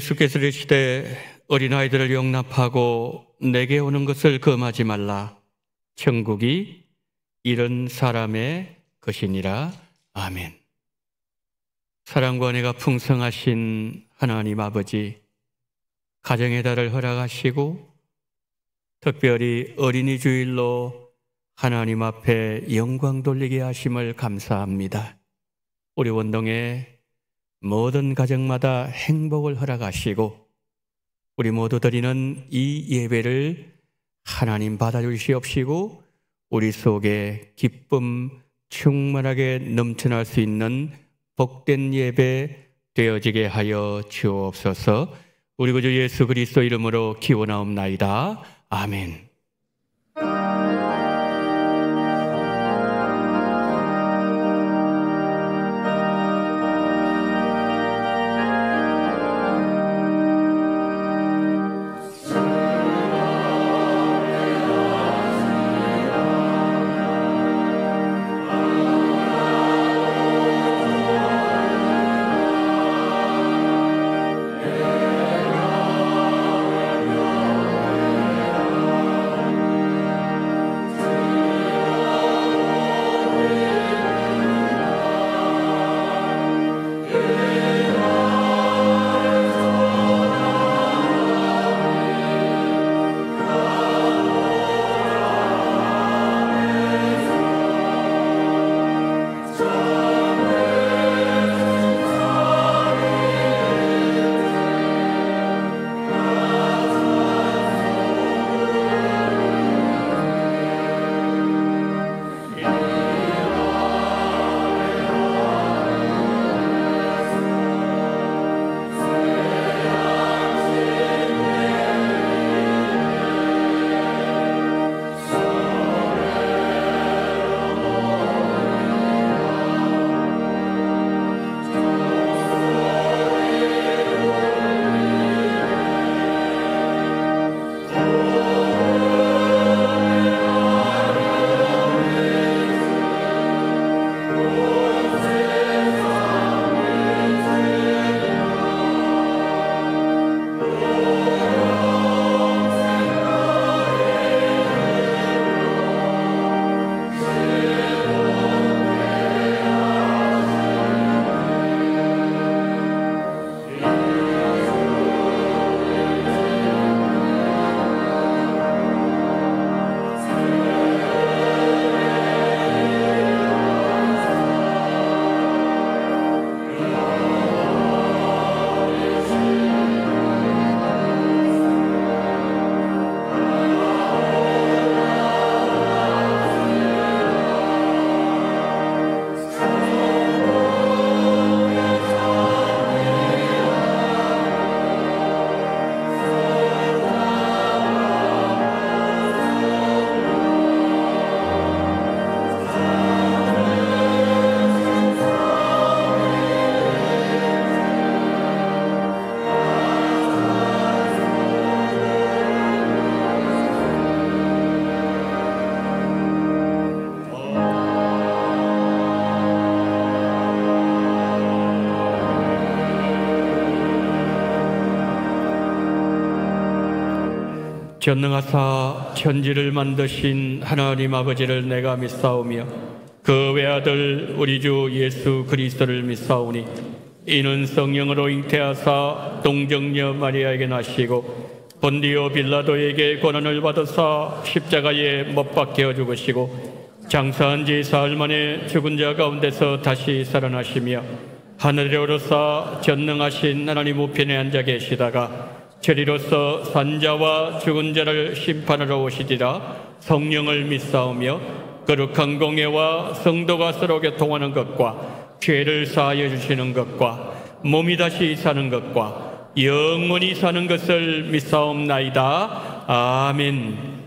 예수께서 이르시되 어린아이들을 용납하고 내게 오는 것을 금하지 말라. 천국이 이런 사람의 것이니라. 아멘. 사랑과 은혜가 풍성하신 하나님 아버지, 가정의 달을 허락하시고 특별히 어린이 주일로 하나님 앞에 영광 돌리게 하심을 감사합니다. 우리 원동의 모든 가정마다 행복을 허락하시고 우리 모두 드리는 이 예배를 하나님 받아주시옵시고 우리 속에 기쁨 충만하게 넘쳐날 수 있는 복된 예배 되어지게 하여 주옵소서. 우리 구주 예수 그리스도 이름으로 기원하옵나이다. 아멘. 전능하사 천지를 만드신 하나님 아버지를 내가 믿사오며 그 외아들 우리 주 예수 그리스도를 믿사오니 이는 성령으로 잉태하사 동정녀 마리아에게 나시고 본디오 빌라도에게 고난을 받으사 십자가에 못 박혀 죽으시고 장사한 지 사흘 만에 죽은 자 가운데서 다시 살아나시며 하늘에 오르사 전능하신 하나님 우편에 앉아 계시다가 저리로서 산자와 죽은 자를 심판하러 오시리라. 성령을 믿사오며 거룩한 공예와 성도가 서로 교통하는 것과 죄를 사하여 주시는 것과 몸이 다시 사는 것과 영원히 사는 것을 믿사옵나이다. 아멘.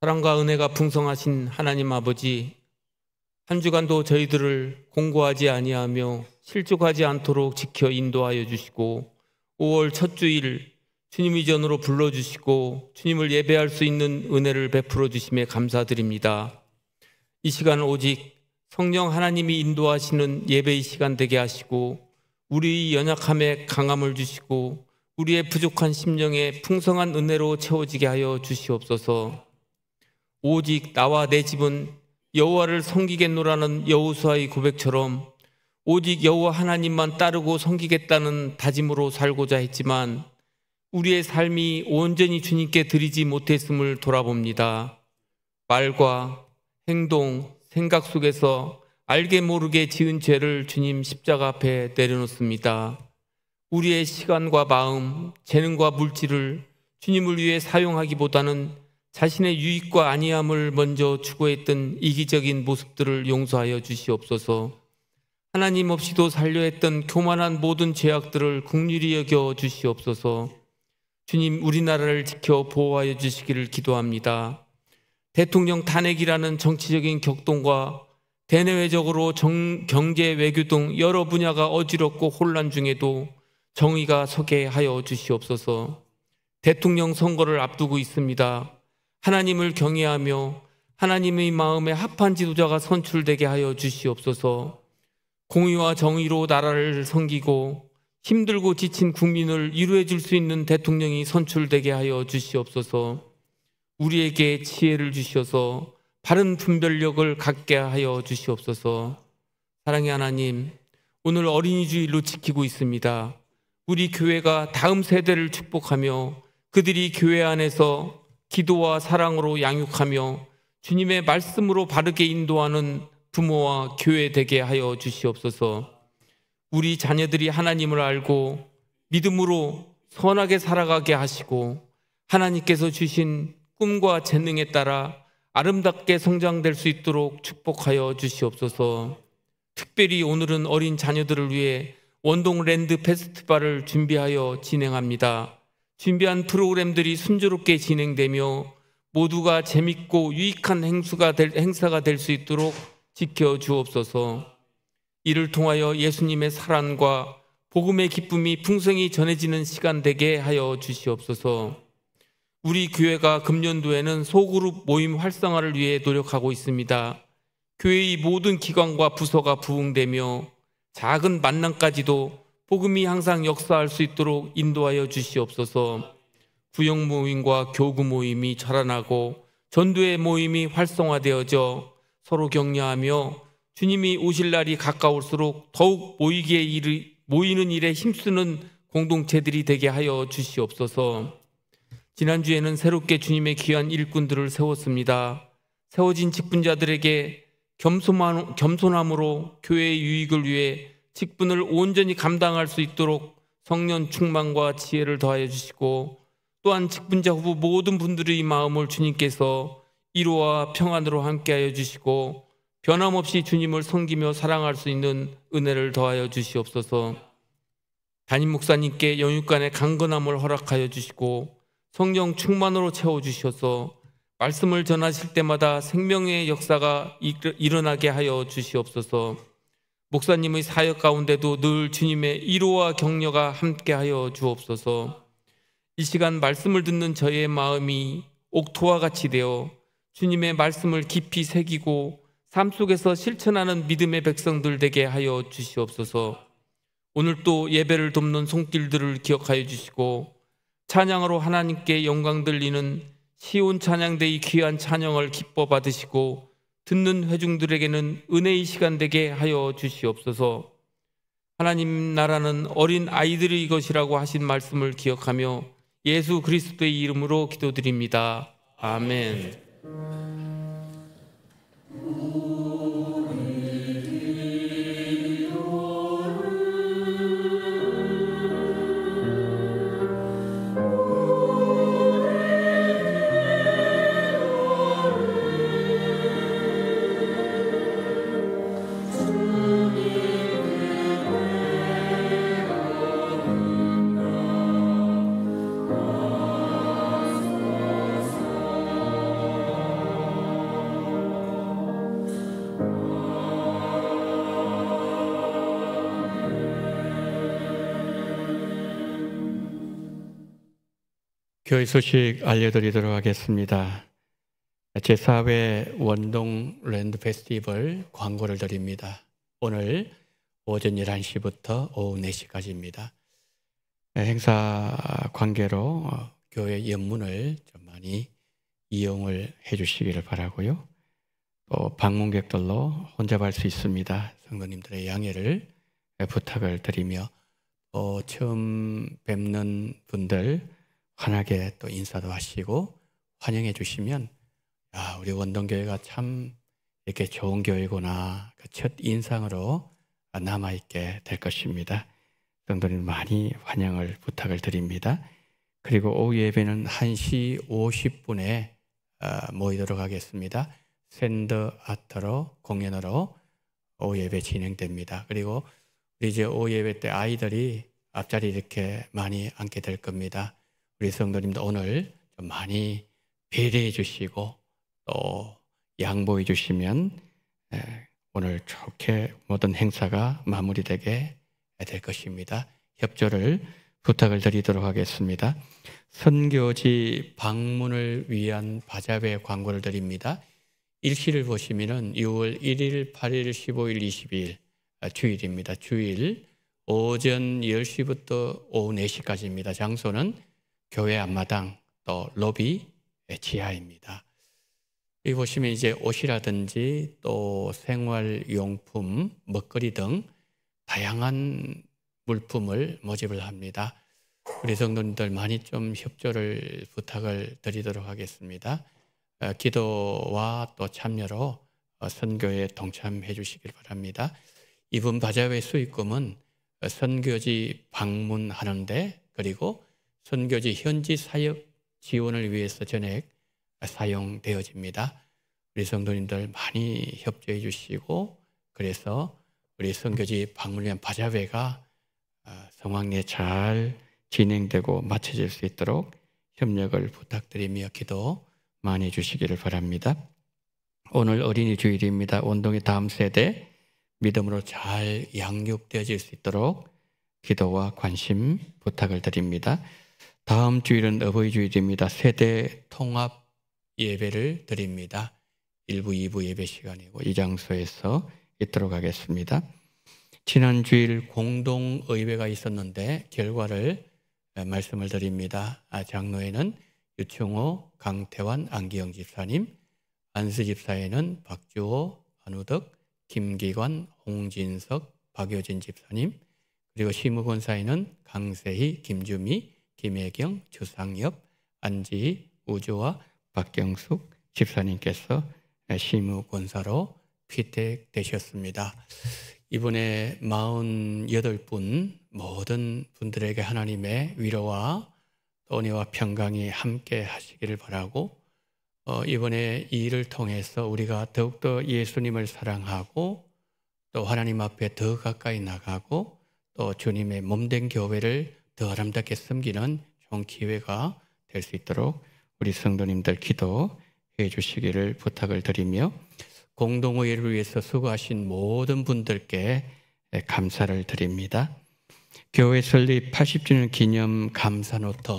사랑과 은혜가 풍성하신 하나님 아버지, 한 주간도 저희들을 공고하지 아니하며 실족하지 않도록 지켜 인도하여 주시고 5월 첫 주일 주님 이전으로 불러주시고 주님을 예배할 수 있는 은혜를 베풀어 주심에 감사드립니다. 이 시간 오직 성령 하나님이 인도하시는 예배의 시간 되게 하시고 우리 연약함에 강함을 주시고 우리의 부족한 심령에 풍성한 은혜로 채워지게 하여 주시옵소서. 오직 나와 내 집은 여호와를 섬기겠노라는 여호수아의 고백처럼 오직 여호와 하나님만 따르고 섬기겠다는 다짐으로 살고자 했지만 우리의 삶이 온전히 주님께 드리지 못했음을 돌아봅니다. 말과 행동, 생각 속에서 알게 모르게 지은 죄를 주님 십자가 앞에 내려놓습니다. 우리의 시간과 마음, 재능과 물질을 주님을 위해 사용하기보다는 자신의 유익과 안위함을 먼저 추구했던 이기적인 모습들을 용서하여 주시옵소서. 하나님 없이도 살려 했던 교만한 모든 죄악들을 긍휼히 여겨 주시옵소서. 주님, 우리나라를 지켜 보호하여 주시기를 기도합니다. 대통령 탄핵이라는 정치적인 격동과 대내외적으로 경제, 외교 등 여러 분야가 어지럽고 혼란 중에도 정의가 서게 하여 주시옵소서. 대통령 선거를 앞두고 있습니다. 하나님을 경외하며 하나님의 마음에 합한 지도자가 선출되게 하여 주시옵소서. 공의와 정의로 나라를 섬기고 힘들고 지친 국민을 위로해 줄 수 있는 대통령이 선출되게 하여 주시옵소서. 우리에게 지혜를 주셔서 바른 분별력을 갖게 하여 주시옵소서. 사랑의 하나님, 오늘 어린이 주일로 지키고 있습니다. 우리 교회가 다음 세대를 축복하며 그들이 교회 안에서 기도와 사랑으로 양육하며 주님의 말씀으로 바르게 인도하는 부모와 교회 되게 하여 주시옵소서. 우리 자녀들이 하나님을 알고 믿음으로 선하게 살아가게 하시고 하나님께서 주신 꿈과 재능에 따라 아름답게 성장될 수 있도록 축복하여 주시옵소서. 특별히 오늘은 어린 자녀들을 위해 원동랜드 페스티벌을 준비하여 진행합니다. 준비한 프로그램들이 순조롭게 진행되며 모두가 재밌고 유익한 행사가 될 수 있도록 지켜주옵소서. 이를 통하여 예수님의 사랑과 복음의 기쁨이 풍성히 전해지는 시간 되게 하여 주시옵소서. 우리 교회가 금년도에는 소그룹 모임 활성화를 위해 노력하고 있습니다. 교회의 모든 기관과 부서가 부흥되며 작은 만남까지도 복음이 항상 역사할 수 있도록 인도하여 주시옵소서. 구역 모임과 교구 모임이 자라나고 전도의 모임이 활성화되어져 서로 격려하며 주님이 오실 날이 가까울수록 더욱 모이는 일에 힘쓰는 공동체들이 되게 하여 주시옵소서. 지난주에는 새롭게 주님의 귀한 일꾼들을 세웠습니다. 세워진 직분자들에게 겸손함으로 교회의 유익을 위해 직분을 온전히 감당할 수 있도록 성령 충만과 지혜를 더하여 주시고 또한 직분자 후보 모든 분들의 마음을 주님께서 위로와 평안으로 함께하여 주시고 변함없이 주님을 섬기며 사랑할 수 있는 은혜를 더하여 주시옵소서. 담임 목사님께 영육간의 강건함을 허락하여 주시고 성령 충만으로 채워주셔서 말씀을 전하실 때마다 생명의 역사가 일어나게 하여 주시옵소서. 목사님의 사역 가운데도 늘 주님의 위로와 격려가 함께하여 주옵소서. 이 시간 말씀을 듣는 저의 마음이 옥토와 같이 되어 주님의 말씀을 깊이 새기고 삶 속에서 실천하는 믿음의 백성들 되게 하여 주시옵소서. 오늘 또 예배를 돕는 손길들을 기억하여 주시고 찬양으로 하나님께 영광 들리는 시온 찬양대의 귀한 찬양을 기뻐 받으시고 듣는 회중들에게는 은혜의 시간 되게 하여 주시옵소서. 하나님 나라는 어린 아이들의 것이라고 하신 말씀을 기억하며 예수 그리스도의 이름으로 기도드립니다. 아멘. 교회 소식 알려드리도록 하겠습니다. 제4회 원동 랜드 페스티벌 광고를 드립니다. 오늘 오전 11시부터 오후 4시까지입니다. 행사 관계로 교회 연문을 좀 많이 이용을 해주시기를 바라고요. 또 방문객들로 혼잡할 수 있습니다. 성도님들의 양해를 부탁을 드리며 또 처음 뵙는 분들 환하게 또 인사도 하시고 환영해 주시면 우리 원동교회가 참 이렇게 좋은 교회구나 첫 인상으로 남아있게 될 것입니다. 성도님 많이 환영을 부탁을 드립니다. 그리고 오후 예배는 1시 50분에 모이도록 하겠습니다. 샌드 아트로 공연으로 오후 예배 진행됩니다. 그리고 우리 이제 오후 예배 때 아이들이 앞자리 이렇게 많이 앉게 될 겁니다. 우리 성도님도 오늘 좀 많이 배려해 주시고 또 양보해 주시면 오늘 좋게 모든 행사가 마무리되게 될 것입니다. 협조를 부탁을 드리도록 하겠습니다. 선교지 방문을 위한 바자회 광고를 드립니다. 일시를 보시면은 6월 1일, 8일, 15일, 22일 주일입니다. 주일 오전 10시부터 오후 4시까지입니다. 장소는 교회 앞마당 또 로비 지하입니다. 여기 보시면 이제 옷이라든지 또 생활용품, 먹거리 등 다양한 물품을 모집을 합니다. 우리 성도님들 많이 좀 협조를 부탁을 드리도록 하겠습니다. 기도와 또 참여로 선교에 동참해 주시길 바랍니다. 이번 바자회 수익금은 선교지 방문하는데 그리고 선교지 현지 사역 지원을 위해서 전액 사용되어집니다. 우리 성도님들 많이 협조해 주시고 그래서 우리 선교지 방문을 위한 바자회가 성황 내에 잘 진행되고 마쳐질 수 있도록 협력을 부탁드리며 기도 많이 해주시기를 바랍니다. 오늘 어린이 주일입니다. 원동의 다음 세대 믿음으로 잘 양육되어질 수 있도록 기도와 관심 부탁을 드립니다. 다음 주일은 어버이 주일입니다. 세대 통합 예배를 드립니다. 1부, 2부 예배 시간이고 이 장소에서 있도록 하겠습니다. 지난 주일 공동의회가 있었는데 결과를 말씀을 드립니다. 장로회는 유충호, 강태환, 안기영 집사님, 안수 집사회는 박주호, 안우덕, 김기관, 홍진석, 박효진 집사님, 그리고 시무권사회는 강세희, 김주미, 김혜경, 주상엽, 안지희, 우주와 박경숙 집사님께서 시무권사로 피택되셨습니다. 이번에 48분 모든 분들에게 하나님의 위로와 은혜와 평강이 함께 하시기를 바라고 이번에 이 일을 통해서 우리가 더욱더 예수님을 사랑하고 또 하나님 앞에 더 가까이 나가고 또 주님의 몸된 교회를 더 아름답게 섬기는 좋은 기회가 될 수 있도록 우리 성도님들 기도해 주시기를 부탁을 드리며 공동의회를 위해서 수고하신 모든 분들께 감사를 드립니다. 교회 설립 80주년 기념 감사노트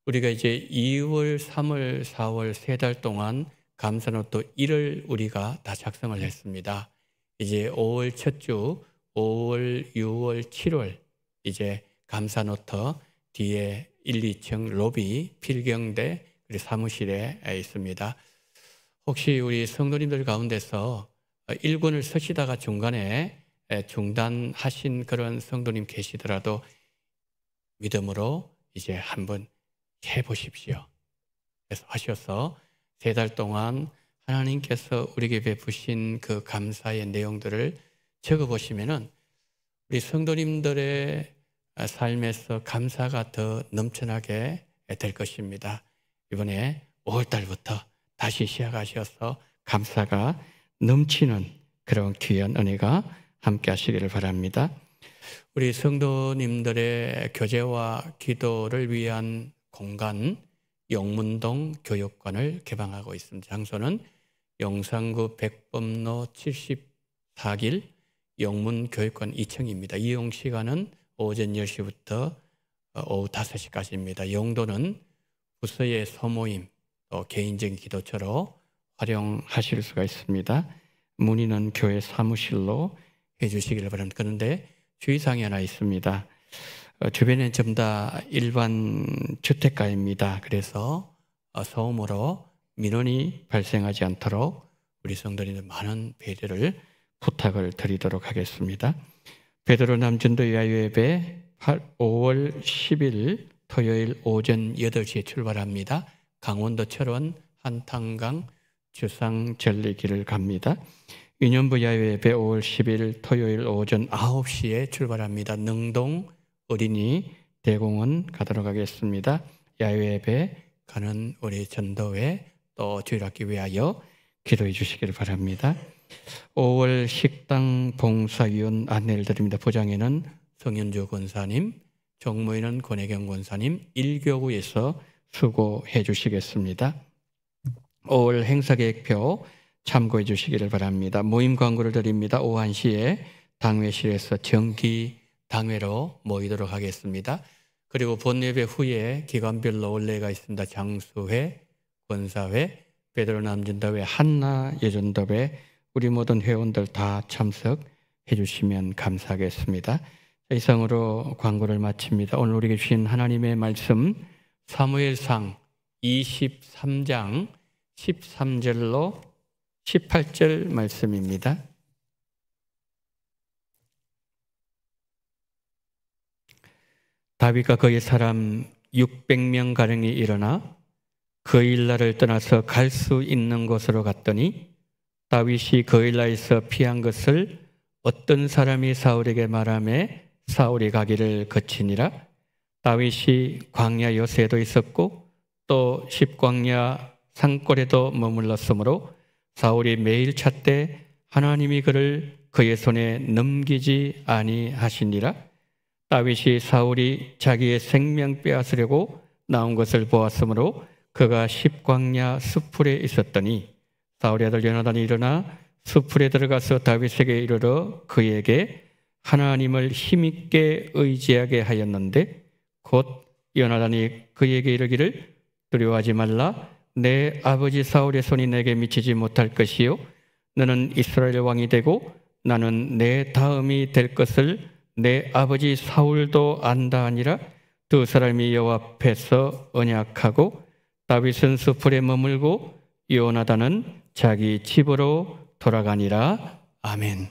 우리가 이제 2월, 3월, 4월 3달 동안 감사노트 1을 우리가 다 작성을 했습니다. 이제 5월 첫 주, 5월, 6월, 7월 이제 감사노트 뒤에 1, 2층 로비, 필경대 그리고 사무실에 있습니다. 혹시 우리 성도님들 가운데서 1권을 쓰시다가 중간에 중단하신 그런 성도님 계시더라도 믿음으로 이제 한번 해보십시오. 그래서 하셔서 3달 동안 하나님께서 우리에게 베푸신 그 감사의 내용들을 적어보시면은 우리 성도님들의 삶에서 감사가 더 넘쳐나게 될 것입니다. 이번에 5월달부터 다시 시작하셔서 감사가 넘치는 그런 귀한 은혜가 함께 하시기를 바랍니다. 우리 성도님들의 교제와 기도를 위한 공간 영문동 교육관을 개방하고 있습니다. 장소는 용산구 백범로 74길 영문교육관 2층입니다. 이용 시간은 오전 10시부터 오후 5시까지입니다. 용도는 부서의 소모임, 또 개인적인 기도처로 활용하실 수가 있습니다. 문의는 교회 사무실로 해주시기를 바랍니다. 그런데 주의사항이 하나 있습니다. 주변엔 전부 다 일반 주택가입니다. 그래서 소음으로 민원이 발생하지 않도록 우리 성도님들 많은 배려를 부탁을 드리도록 하겠습니다. 베드로 남전도 야유예배 5월 10일 토요일 오전 8시에 출발합니다. 강원도 철원 한탄강 주상절리길을 갑니다. 유년부 야유예배 5월 10일 토요일 오전 9시에 출발합니다. 능동 어린이 대공원 가도록 하겠습니다. 야유예배 가는 우리 전도회 또 주일학기 위하여 기도해 주시기를 바랍니다. 5월 식당 봉사위원 안내를 드립니다. 부장에는 성현주 권사님, 종무에는 권혜경 권사님, 1교구에서 수고해 주시겠습니다. 5월 행사계획표 참고해 주시기를 바랍니다. 모임 광고를 드립니다. 오후 1시에 당회실에서 정기 당회로 모이도록 하겠습니다. 그리고 본예배 후에 기관별로 원례가 있습니다. 장수회, 권사회, 베드로 남전도회, 한나 예전도회 우리 모든 회원들 다 참석해 주시면 감사하겠습니다. 이상으로 광고를 마칩니다. 오늘 우리에게 주신 하나님의 말씀 사무엘상 23장 13절로 18절 말씀입니다. 다윗과 그의 사람 600명 가량이 일어나 그 일라를 떠나서 갈 수 있는 곳으로 갔더니 다윗이 그 일라에서 피한 것을 어떤 사람이 사울에게 말하며 사울이 가기를 거치니라. 다윗이 광야 요새도 있었고 또 십광야 산골에도 머물렀으므로 사울이 매일 찾되 하나님이 그를 그의 손에 넘기지 아니하시니라. 다윗이 사울이 자기의 생명 빼앗으려고 나온 것을 보았으므로 그가 십광야 숲풀에 있었더니 사울의 아들 요나단이 일어나 숲풀에 들어가서 다윗에게 이르러 그에게 하나님을 힘있게 의지하게 하였는데 곧 요나단이 그에게 이르기를 두려워하지 말라. 내 아버지 사울의 손이 내게 미치지 못할 것이요 너는 이스라엘 왕이 되고 나는 내 다음이 될 것을 내 아버지 사울도 안다 하니라. 두 사람이 여호와 앞에서 언약하고 다윗은 숲풀에 머물고 요나단은 자기 집으로 돌아가니라. 아멘.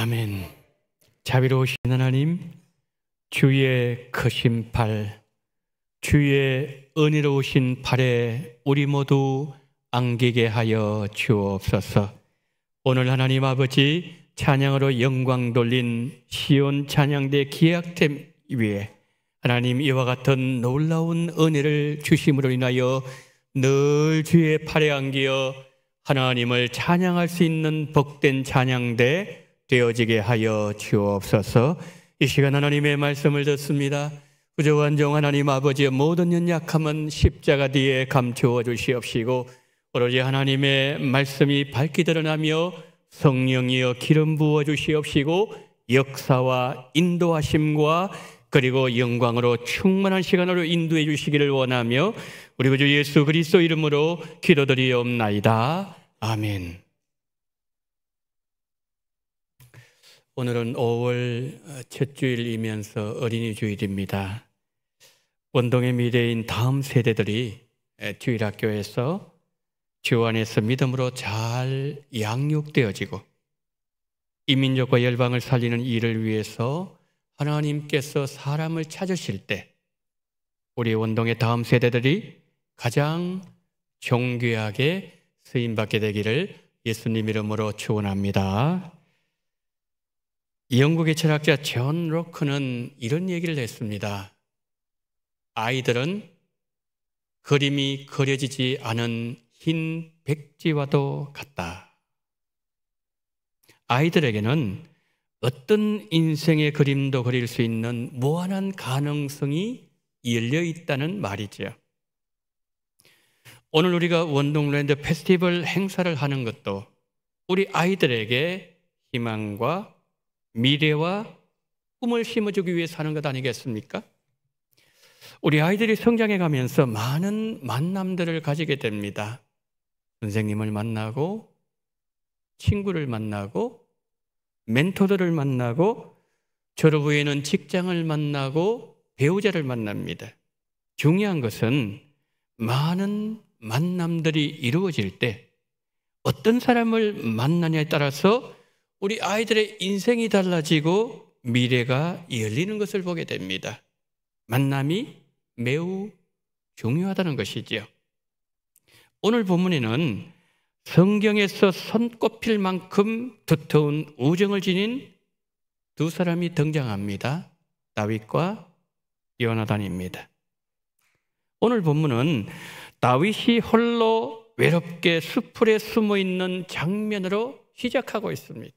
아멘. 자비로우신 하나님, 주의 크신 팔, 주의 은혜로우신 팔에 우리 모두 안기게 하여 주옵소서. 오늘 하나님 아버지 찬양으로 영광 돌린 시온 찬양대 기약템 위에 하나님 이와 같은 놀라운 은혜를 주심으로 인하여 늘 주의 팔에 안기어 하나님을 찬양할 수 있는 복된 찬양대 되어지게 하여 주옵소서. 이 시간 하나님의 말씀을 듣습니다. 구저완종 하나님 아버지의 모든 연약함은 십자가 뒤에 감추어 주시옵시고 오로지 하나님의 말씀이 밝게 드러나며 성령이여 기름 부어 주시옵시고 역사와 인도하심과 그리고 영광으로 충만한 시간으로 인도해 주시기를 원하며 우리 구주 예수 그리스도 이름으로 기도드리옵나이다. 아멘. 오늘은 5월 첫 주일이면서 어린이 주일입니다. 원동의 미래인 다음 세대들이 주일학교에서 주 안에서 믿음으로 잘 양육되어지고 이민족과 열방을 살리는 일을 위해서 하나님께서 사람을 찾으실 때 우리 원동의 다음 세대들이 가장 존귀하게 쓰임받게 되기를 예수님 이름으로 축원합니다. 영국의 철학자 존 로크는 이런 얘기를 했습니다. 아이들은 그림이 그려지지 않은 흰 백지와도 같다. 아이들에게는 어떤 인생의 그림도 그릴 수 있는 무한한 가능성이 열려 있다는 말이죠. 오늘 우리가 원동랜드 페스티벌 행사를 하는 것도 우리 아이들에게 희망과 미래와 꿈을 심어주기 위해서 하는 것 아니겠습니까? 우리 아이들이 성장해 가면서 많은 만남들을 가지게 됩니다. 선생님을 만나고 친구를 만나고 멘토들을 만나고 졸업 후에는 직장을 만나고 배우자를 만납니다. 중요한 것은 많은 만남들이 이루어질 때 어떤 사람을 만나냐에 따라서 우리 아이들의 인생이 달라지고 미래가 열리는 것을 보게 됩니다. 만남이 매우 중요하다는 것이지요. 오늘 본문에는 성경에서 손꼽힐 만큼 두터운 우정을 지닌 두 사람이 등장합니다. 다윗과 요나단입니다. 오늘 본문은 다윗이 홀로 외롭게 수풀에 숨어 있는 장면으로 시작하고 있습니다.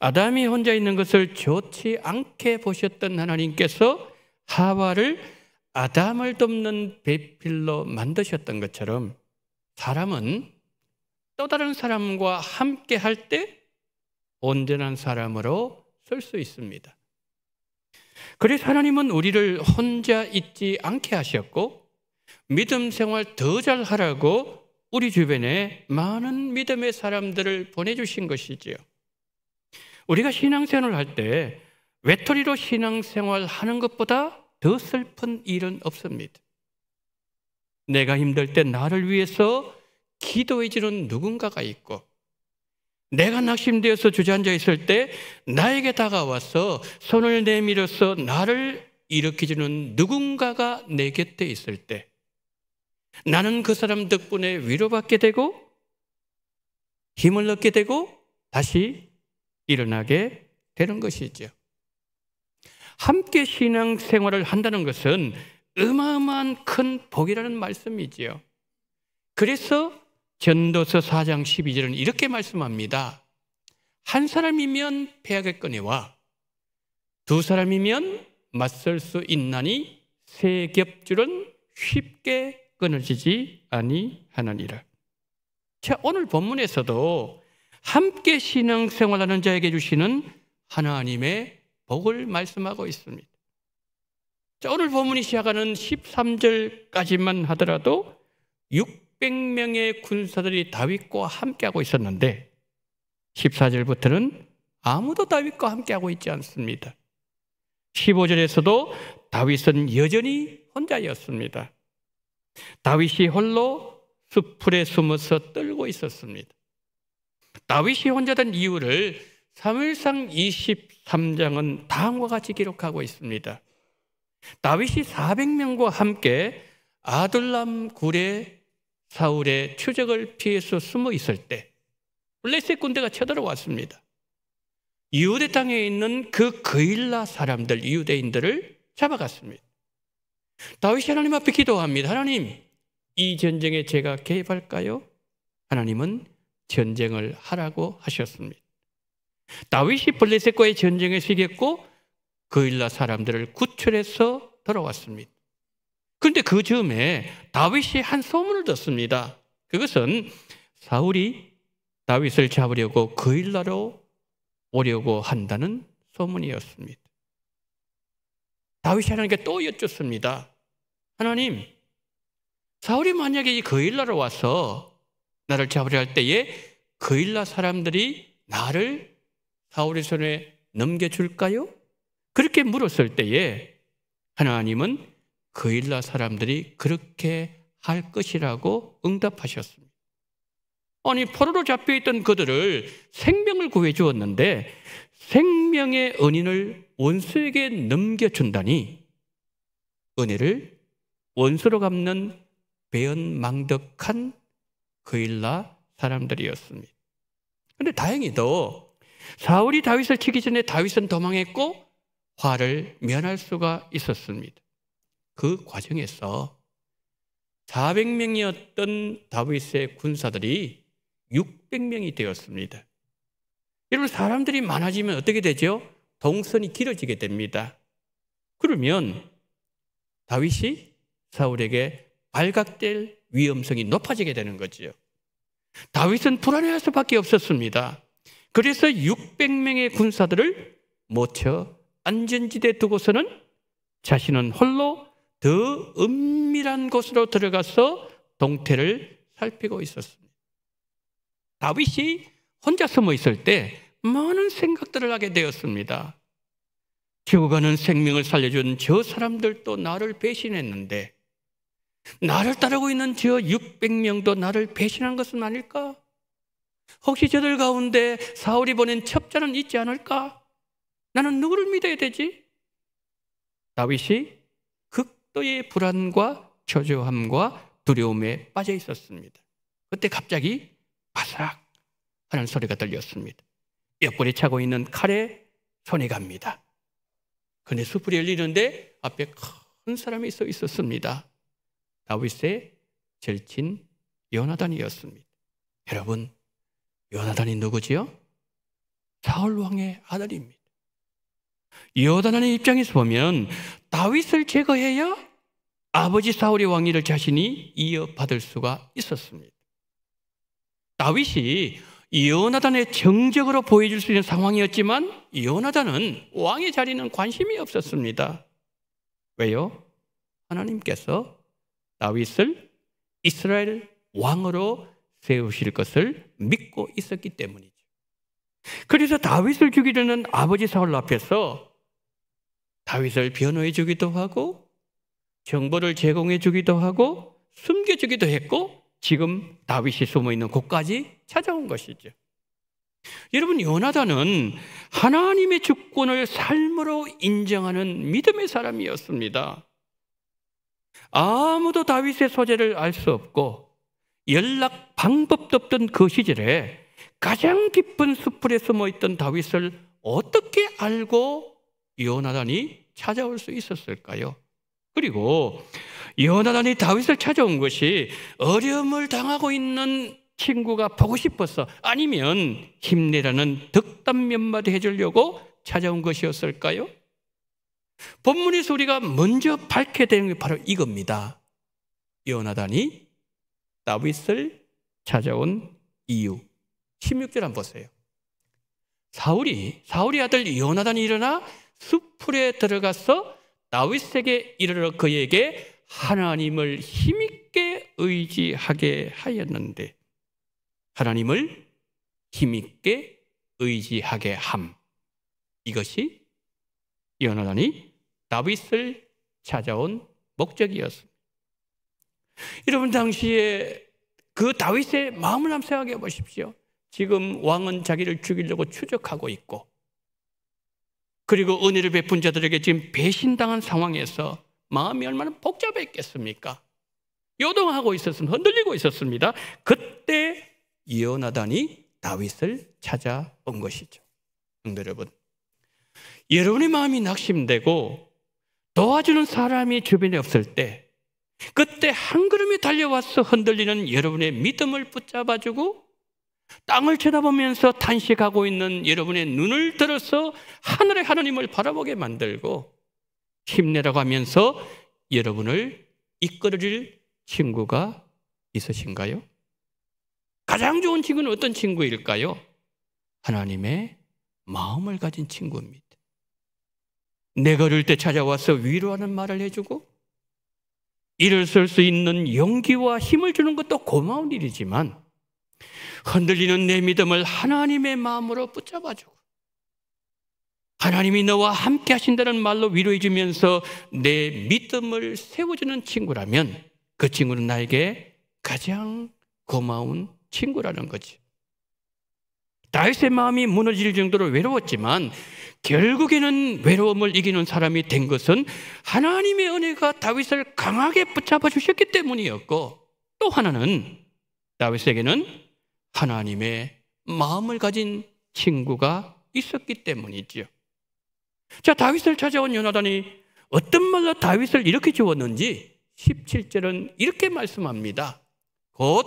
아담이 혼자 있는 것을 좋지 않게 보셨던 하나님께서 하와를 아담을 돕는 배필로 만드셨던 것처럼 사람은 또 다른 사람과 함께 할 때 온전한 사람으로 설 수 있습니다. 그래서 하나님은 우리를 혼자 있지 않게 하셨고 믿음 생활 더 잘하라고 우리 주변에 많은 믿음의 사람들을 보내주신 것이지요. 우리가 신앙생활을 할 때 외톨이로 신앙생활 하는 것보다 더 슬픈 일은 없습니다. 내가 힘들 때 나를 위해서 기도해 주는 누군가가 있고 내가 낙심되어서 주저앉아 있을 때 나에게 다가와서 손을 내밀어서 나를 일으켜주는 누군가가 내 곁에 있을 때 나는 그 사람 덕분에 위로받게 되고 힘을 얻게 되고 다시 일어나게 되는 것이죠. 함께 신앙생활을 한다는 것은 어마어마한 큰 복이라는 말씀이지요. 그래서 전도서 4장 12절은 이렇게 말씀합니다. 한 사람이면 패하겠거니와 두 사람이면 맞설 수 있나니 세 겹줄은 쉽게 끊어지지 아니하느니라. 자, 오늘 본문에서도 함께 신앙생활하는 자에게 주시는 하나님의 복을 말씀하고 있습니다. 자, 오늘 본문이 시작하는 13절까지만 하더라도 600명의 군사들이 다윗과 함께하고 있었는데 14절부터는 아무도 다윗과 함께하고 있지 않습니다. 15절에서도 다윗은 여전히 혼자였습니다. 다윗이 홀로 수풀에 숨어서 떨고 있었습니다. 다윗이 혼자 된 이유를 사무엘상 23장은 다음과 같이 기록하고 있습니다. 다윗이 400명과 함께 아둘람 굴에 사울의 추적을 피해서 숨어 있을 때 블레셋 군대가 쳐들어왔습니다. 유대 땅에 있는 그 그일라 사람들, 유대인들을 잡아갔습니다. 다윗이 하나님 앞에 기도합니다. 하나님, 이 전쟁에 제가 개입할까요? 하나님은 전쟁을 하라고 하셨습니다. 다윗이 블레셋과의 전쟁에서 이겼고 그일라 사람들을 구출해서 돌아왔습니다. 그런데 그 즈음에 다윗이 한 소문을 듣습니다. 그것은 사울이 다윗을 잡으려고 그일라로 오려고 한다는 소문이었습니다. 다윗이 하나님께 또 여쭙습니다. 하나님, 사울이 만약에 이 그일라로 와서 나를 잡으려 할 때에 그일라 사람들이 나를 사울의 손에 넘겨줄까요? 그렇게 물었을 때에 하나님은 그일라 사람들이 그렇게 할 것이라고 응답하셨습니다. 아니, 포로로 잡혀있던 그들을 생명을 구해주었는데 생명의 은인을 원수에게 넘겨준다니 은혜를 원수로 갚는 배은망덕한 그일라 사람들이었습니다. 그런데 다행히도 사울이 다윗을 치기 전에 다윗은 도망했고 화를 면할 수가 있었습니다. 그 과정에서 400명이었던 다윗의 군사들이 600명이 되었습니다. 여러분, 사람들이 많아지면 어떻게 되죠? 동선이 길어지게 됩니다. 그러면 다윗이 사울에게 발각될 위험성이 높아지게 되는 거죠. 다윗은 불안해할 수밖에 없었습니다. 그래서 600명의 군사들을 모쳐 안전지대에 두고서는 자신은 홀로 더 은밀한 곳으로 들어가서 동태를 살피고 있었습니다. 다윗이 혼자 숨어 있을 때 많은 생각들을 하게 되었습니다. 죽어가는 생명을 살려준 저 사람들도 나를 배신했는데 나를 따르고 있는 저 600명도 나를 배신한 것은 아닐까? 혹시 저들 가운데 사울이 보낸 첩자는 있지 않을까? 나는 누구를 믿어야 되지? 다윗이 극도의 불안과 초조함과 두려움에 빠져 있었습니다. 그때 갑자기 바삭 하는 소리가 들렸습니다. 옆구리 차고 있는 칼에 손이 갑니다. 그런데 숯불이 열리는데 앞에 큰 사람이 서 있었습니다. 다윗의 절친 요나단이었습니다. 여러분, 요나단이 누구지요? 사울 왕의 아들입니다. 요나단의 입장에서 보면 다윗을 제거해야 아버지 사울의 왕위를 자신이 이어받을 수가 있었습니다. 다윗이 요나단의 정적으로 보여줄 수 있는 상황이었지만 요나단은 왕의 자리는 관심이 없었습니다. 왜요? 하나님께서 다윗을 이스라엘 왕으로 세우실 것을 믿고 있었기 때문이죠. 그래서 다윗을 죽이려는 아버지 사울 앞에서 다윗을 변호해 주기도 하고 정보를 제공해 주기도 하고 숨겨주기도 했고 지금 다윗이 숨어있는 곳까지 찾아온 것이죠. 여러분, 요나단은 하나님의 주권을 삶으로 인정하는 믿음의 사람이었습니다. 아무도 다윗의 소재를 알 수 없고 연락 방법도 없던 그 시절에 가장 깊은 숲풀에 숨어있던 다윗을 어떻게 알고 요나단이 찾아올 수 있었을까요? 그리고 요나단이 다윗을 찾아온 것이 어려움을 당하고 있는 친구가 보고 싶어서 아니면 힘내라는 덕담 몇 마디 해주려고 찾아온 것이었을까요? 본문에서 우리가 먼저 밝혀야 되는 게 바로 이겁니다. 요나단이 다윗을 찾아온 이유. 16절 한번 보세요. 사울이 아들 요나단이 일어나 숲풀에 들어가서 다윗에게 이르러 그에게 하나님을 힘있게 의지하게 하였는데, 하나님을 힘있게 의지하게 함, 이것이 요나단이 다윗을 찾아온 목적이었습니다. 여러분, 당시에 그 다윗의 마음을 한번 생각해 보십시오. 지금 왕은 자기를 죽이려고 추적하고 있고, 그리고 은혜를 베푼 자들에게 지금 배신당한 상황에서 마음이 얼마나 복잡했겠습니까? 요동하고 있었습니다. 흔들리고 있었습니다. 그때 요나단이 다윗을 찾아온 것이죠. 성도 여러분, 여러분의 마음이 낙심되고 도와주는 사람이 주변에 없을 때, 그때 한 걸음에 달려와서 흔들리는 여러분의 믿음을 붙잡아주고 땅을 쳐다보면서 탄식하고 있는 여러분의 눈을 들어서 하늘의 하나님을 바라보게 만들고 힘내라고 하면서 여러분을 이끌어줄 친구가 있으신가요? 가장 좋은 친구는 어떤 친구일까요? 하나님의 마음을 가진 친구입니다. 내가 어릴 때 찾아와서 위로하는 말을 해주고 일어설 수 있는 용기와 힘을 주는 것도 고마운 일이지만, 흔들리는 내 믿음을 하나님의 마음으로 붙잡아주고 하나님이 너와 함께 하신다는 말로 위로해 주면서 내 믿음을 세워주는 친구라면 그 친구는 나에게 가장 고마운 친구라는 거지. 다윗의 마음이 무너질 정도로 외로웠지만 결국에는 외로움을 이기는 사람이 된 것은 하나님의 은혜가 다윗을 강하게 붙잡아 주셨기 때문이었고, 또 하나는 다윗에게는 하나님의 마음을 가진 친구가 있었기 때문이죠. 자, 다윗을 찾아온 요나단이 어떤 말로 다윗을 이렇게 주었는지 17절은 이렇게 말씀합니다. 곧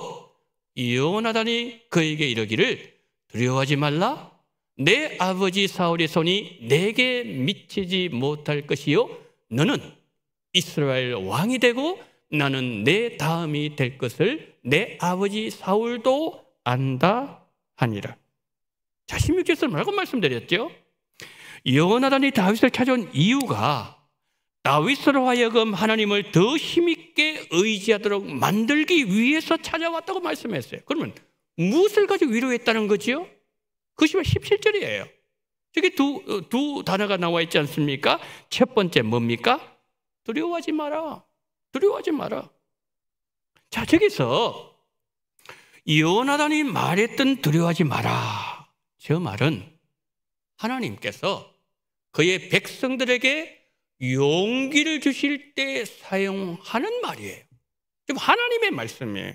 요나단이 그에게 이르기를 두려워하지 말라. 내 아버지 사울의 손이 내게 미치지 못할 것이요 너는 이스라엘 왕이 되고 나는 내 다음이 될 것을 내 아버지 사울도 안다 하니라. 자, 16절에서 뭐라고 말씀드렸죠? 요나단이 다윗을 찾아온 이유가 다윗으로 하여금 하나님을 더 힘있게 의지하도록 만들기 위해서 찾아왔다고 말씀했어요. 그러면 무엇을 가지고 위로했다는 거죠? 그것이 17절이에요. 저기 두 단어가 나와 있지 않습니까? 첫 번째 뭡니까? 두려워하지 마라. 두려워하지 마라. 자, 저기서 요나단이 말했던 두려워하지 마라, 저 말은 하나님께서 그의 백성들에게 용기를 주실 때 사용하는 말이에요. 좀 하나님의 말씀이에요.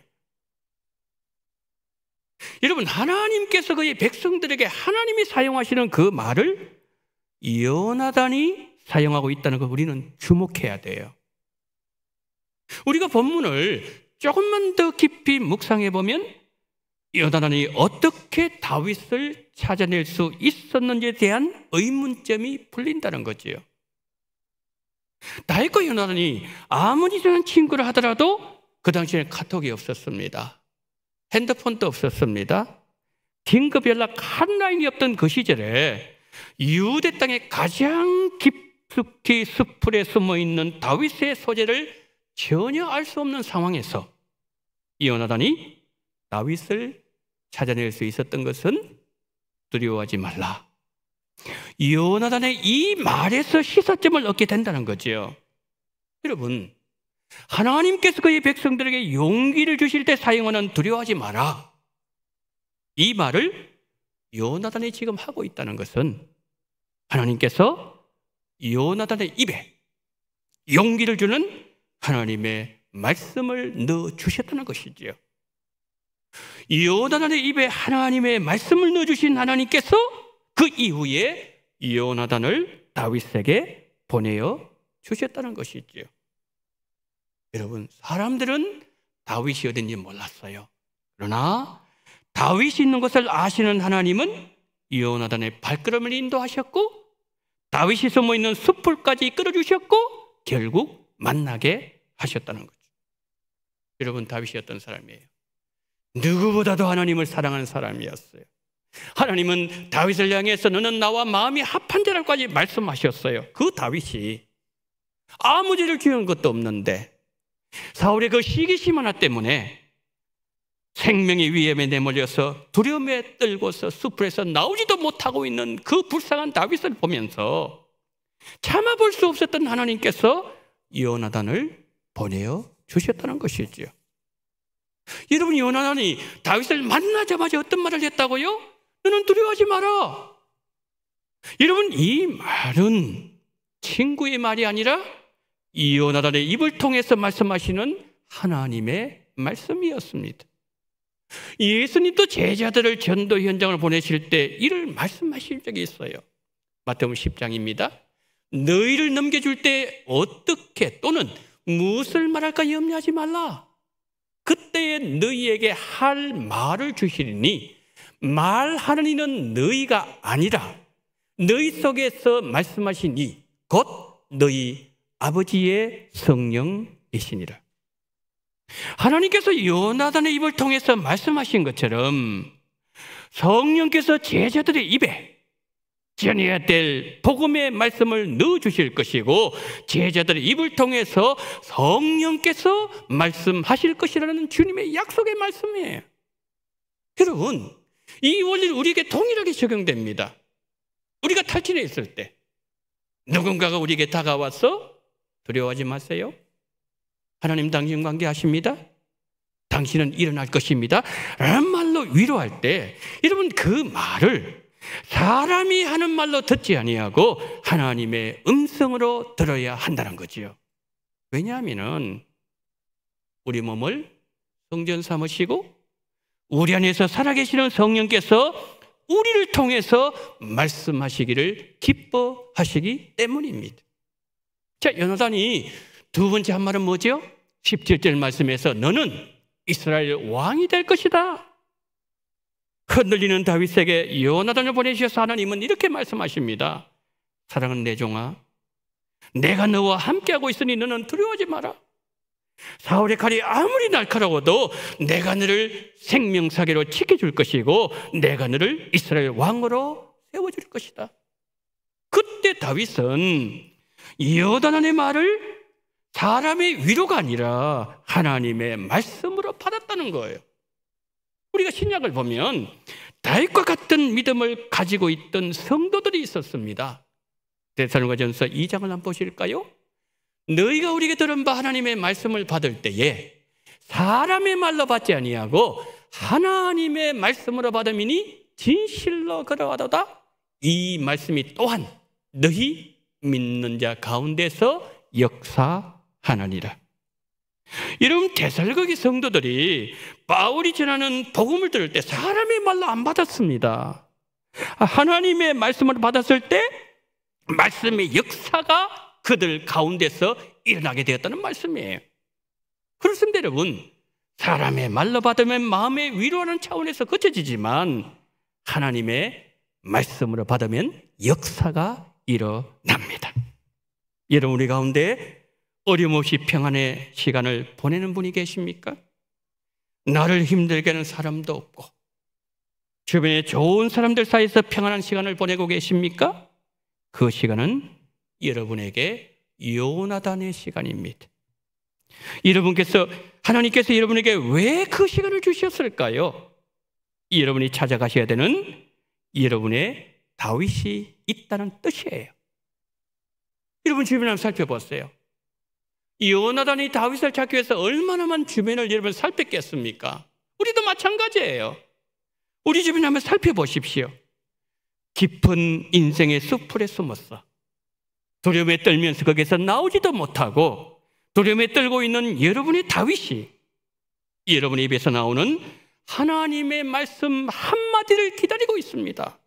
여러분, 하나님께서 그의 백성들에게 하나님이 사용하시는 그 말을 요나단이 사용하고 있다는 걸 우리는 주목해야 돼요. 우리가 본문을 조금만 더 깊이 묵상해 보면 요나단이 어떻게 다윗을 찾아낼 수 있었는지에 대한 의문점이 풀린다는 거지요. 다윗과 요나단이 아무리 좋은 친구를 하더라도 그 당시에는 카톡이 없었습니다. 핸드폰도 없었습니다. 긴급 연락 한 라인이 없던 그 시절에 유대 땅의 가장 깊숙이 숲풀에 숨어있는 다윗의 소재를 전혀 알 수 없는 상황에서 요나단이 다윗을 찾아낼 수 있었던 것은 두려워하지 말라. 요나단의 이 말에서 시사점을 얻게 된다는 거죠. 여러분, 하나님께서 그의 백성들에게 용기를 주실 때 사용하는 두려워하지 마라, 이 말을 요나단이 지금 하고 있다는 것은 하나님께서 요나단의 입에 용기를 주는 하나님의 말씀을 넣어주셨다는 것이지요. 요나단의 입에 하나님의 말씀을 넣어주신 하나님께서 그 이후에 요나단을 다윗에게 보내어 주셨다는 것이지요. 여러분, 사람들은 다윗이 어딘지 몰랐어요. 그러나 다윗이 있는 것을 아시는 하나님은 요나단의 발걸음을 인도하셨고 다윗이 숨어있는 숲풀까지 이끌어주셨고 결국 만나게 하셨다는 거죠. 여러분, 다윗이 어떤 사람이에요? 누구보다도 하나님을 사랑하는 사람이었어요. 하나님은 다윗을 향해서 너는 나와 마음이 합한 자라고까지 말씀하셨어요. 그 다윗이 아무 죄를 지은 것도 없는데 사울의 그 시기심 하나 때문에 생명의 위험에 내몰려서 두려움에 떨고서 숲에서 나오지도 못하고 있는 그 불쌍한 다윗을 보면서 참아볼 수 없었던 하나님께서 요나단을 보내어 주셨다는 것이지요. 여러분, 요나단이 다윗을 만나자마자 어떤 말을 했다고요? 너는 두려워하지 마라. 여러분, 이 말은 친구의 말이 아니라 요나단의 입을 통해서 말씀하시는 하나님의 말씀이었습니다. 예수님도 제자들을 전도 현장을 보내실 때 이를 말씀하실 적이 있어요. 마태복음 10장입니다. 너희를 넘겨줄 때 어떻게 또는 무엇을 말할까 염려하지 말라. 그때에 너희에게 할 말을 주시리니 말하는 이는 너희가 아니라 너희 속에서 말씀하신 이 곧 너희 아버지의 성령이시니라. 하나님께서 요나단의 입을 통해서 말씀하신 것처럼 성령께서 제자들의 입에 전해야 될 복음의 말씀을 넣어주실 것이고 제자들의 입을 통해서 성령께서 말씀하실 것이라는 주님의 약속의 말씀이에요. 여러분, 이 원리는 우리에게 동일하게 적용됩니다. 우리가 탈진해 있을 때 누군가가 우리에게 다가와서 두려워하지 마세요. 하나님 당신 관계하십니다. 당신은 일어날 것입니다. 라는 말로 위로할 때 여러분, 그 말을 사람이 하는 말로 듣지 아니하고 하나님의 음성으로 들어야 한다는 거지요. 왜냐하면 우리 몸을 성전 삼으시고 우리 안에서 살아계시는 성령께서 우리를 통해서 말씀하시기를 기뻐하시기 때문입니다. 자, 요나단이 두 번째 한 말은 뭐죠? 17절 말씀에서 너는 이스라엘 왕이 될 것이다. 흔들리는 다윗에게 요나단을 보내주셔서 하나님은 이렇게 말씀하십니다. 사랑하는 내 종아, 내가 너와 함께하고 있으니 너는 두려워하지 마라. 사울의 칼이 아무리 날카로워도 내가 너를 생명사계로 지켜줄 것이고 내가 너를 이스라엘 왕으로 세워줄 것이다. 그때 다윗은 요나단의 말을 사람의 위로가 아니라 하나님의 말씀으로 받았다는 거예요. 우리가 신약을 보면 다윗과 같은 믿음을 가지고 있던 성도들이 있었습니다. 데살로니가전서 2장을 한번 보실까요? 너희가 우리에게 들은 바 하나님의 말씀을 받을 때에 사람의 말로 받지 아니하고 하나님의 말씀으로 받음이니 진실로 그러하도다. 이 말씀이 또한 너희 믿는 자 가운데서 역사하나니라. 여러분, 데살로니가 성도들이 바울이 전하는 복음을 들을 때 사람의 말로 안 받았습니다. 하나님의 말씀을 받았을 때 말씀의 역사가 그들 가운데서 일어나게 되었다는 말씀이에요. 그렇습니다, 여러분. 사람의 말로 받으면 마음의 위로하는 차원에서 그쳐지지만 하나님의 말씀으로 받으면 역사가 일어납니다. 여러분, 우리 가운데 어림없이 평안의 시간을 보내는 분이 계십니까? 나를 힘들게 하는 사람도 없고 주변에 좋은 사람들 사이에서 평안한 시간을 보내고 계십니까? 그 시간은 여러분에게 요나단의 시간입니다. 하나님께서 여러분에게 왜 그 시간을 주셨을까요? 여러분이 찾아가셔야 되는 여러분의 다윗이 있다는 뜻이에요. 여러분 주변을 한번 살펴보세요. 요나단이 다윗을 찾기 위해서 얼마나만 주변을 여러분 살폈겠습니까? 우리도 마찬가지예요. 우리 주변을 한번 살펴보십시오. 깊은 인생의 숲풀에 숨었어. 두려움에 떨면서 거기서 나오지도 못하고 두려움에 떨고 있는 여러분의 다윗이 여러분의 입에서 나오는 하나님의 말씀 한마디를 기다리고 있습니다.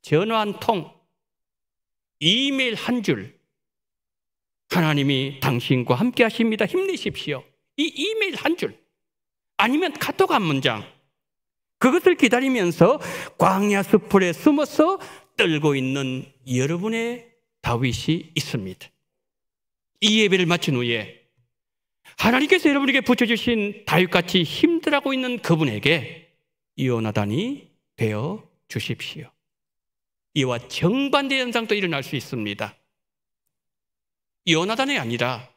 전화 한 통, 이메일 한 줄, 하나님이 당신과 함께 하십니다. 힘내십시오. 이 이메일 한 줄, 아니면 카톡 한 문장, 그것을 기다리면서 광야 숲풀에 숨어서 떨고 있는 여러분의 다윗이 있습니다. 이 예배를 마친 후에 하나님께서 여러분에게 붙여주신 다윗같이 힘들어하고 있는 그분에게 요나단이 되어 주십시오. 이와 정반대 현상도 일어날 수 있습니다. 요나단이 아니라